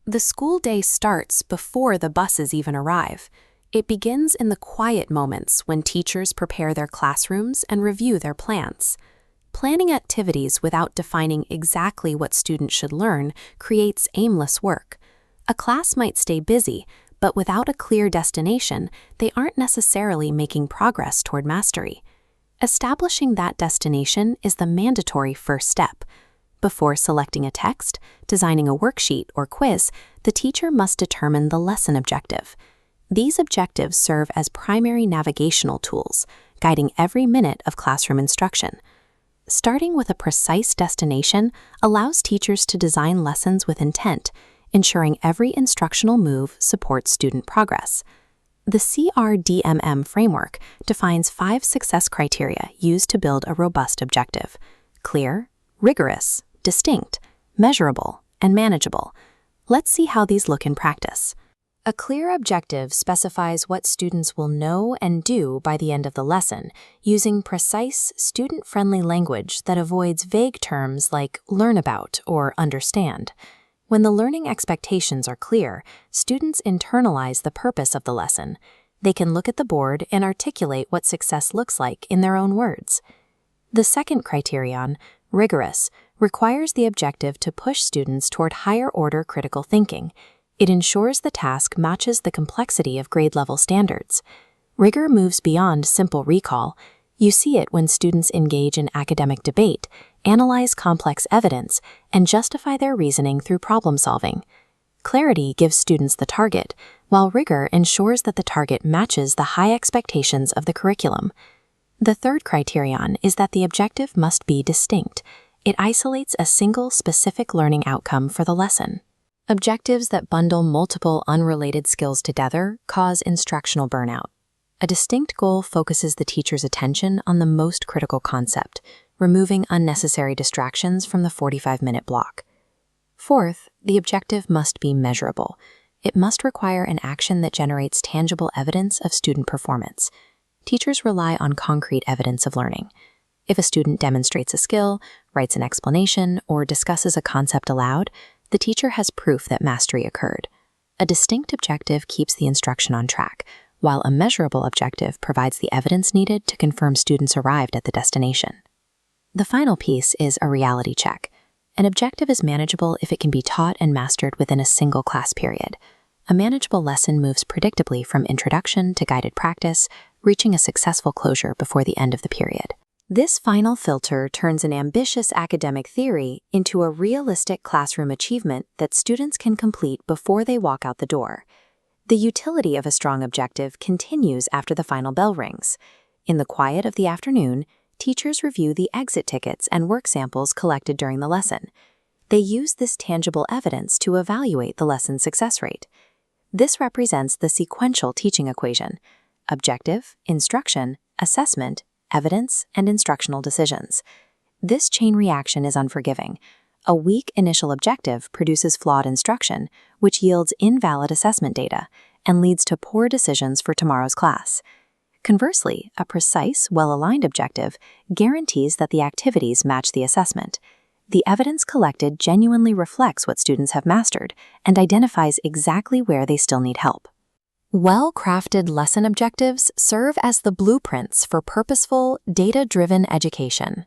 The school day starts before the buses even arrive. It begins in the quiet moments when teachers prepare their classrooms and review their plans. Planning activities without defining exactly what students should learn creates aimless work. A class might stay busy, but without a clear destination, they aren't necessarily making progress toward mastery. Establishing that destination is the mandatory first step. Before selecting a text, designing a worksheet, or quiz, the teacher must determine the lesson objective. These objectives serve as primary navigational tools, guiding every minute of classroom instruction. Starting with a precise destination allows teachers to design lessons with intent, ensuring every instructional move supports student progress. The CRDMM framework defines 5 success criteria used to build a robust objective: clear, rigorous, distinct, measurable, and manageable. Let's see how these look in practice. A clear objective specifies what students will know and do by the end of the lesson, using precise, student-friendly language that avoids vague terms like learn about or understand. When the learning expectations are clear, students internalize the purpose of the lesson. They can look at the board and articulate what success looks like in their own words. The second criterion, rigorous, requires the objective to push students toward higher-order critical thinking. It ensures the task matches the complexity of grade-level standards. Rigor moves beyond simple recall. You see it when students engage in academic debate, analyze complex evidence, and justify their reasoning through problem-solving. Clarity gives students the target, while rigor ensures that the target matches the high expectations of the curriculum. The third criterion is that the objective must be distinct. It isolates a single specific learning outcome for the lesson. Objectives that bundle multiple unrelated skills together cause instructional burnout. A distinct goal focuses the teacher's attention on the most critical concept, removing unnecessary distractions from the 45-minute block. Fourth, the objective must be measurable. It must require an action that generates tangible evidence of student performance. Teachers rely on concrete evidence of learning. If a student demonstrates a skill, writes an explanation, or discusses a concept aloud, the teacher has proof that mastery occurred. A distinct objective keeps the instruction on track, while a measurable objective provides the evidence needed to confirm students arrived at the destination. The final piece is a reality check. An objective is manageable if it can be taught and mastered within a single class period. A manageable lesson moves predictably from introduction to guided practice, reaching a successful closure before the end of the period. This final filter turns an ambitious academic theory into a realistic classroom achievement that students can complete before they walk out the door. The utility of a strong objective continues after the final bell rings. In the quiet of the afternoon, teachers review the exit tickets and work samples collected during the lesson. They use this tangible evidence to evaluate the lesson's success rate. This represents the sequential teaching equation: objective, instruction, assessment, evidence, and instructional decisions. This chain reaction is unforgiving. A weak initial objective produces flawed instruction, which yields invalid assessment data and leads to poor decisions for tomorrow's class. Conversely, a precise, well-aligned objective guarantees that the activities match the assessment. The evidence collected genuinely reflects what students have mastered and identifies exactly where they still need help. Well-crafted lesson objectives serve as the blueprints for purposeful, data-driven education.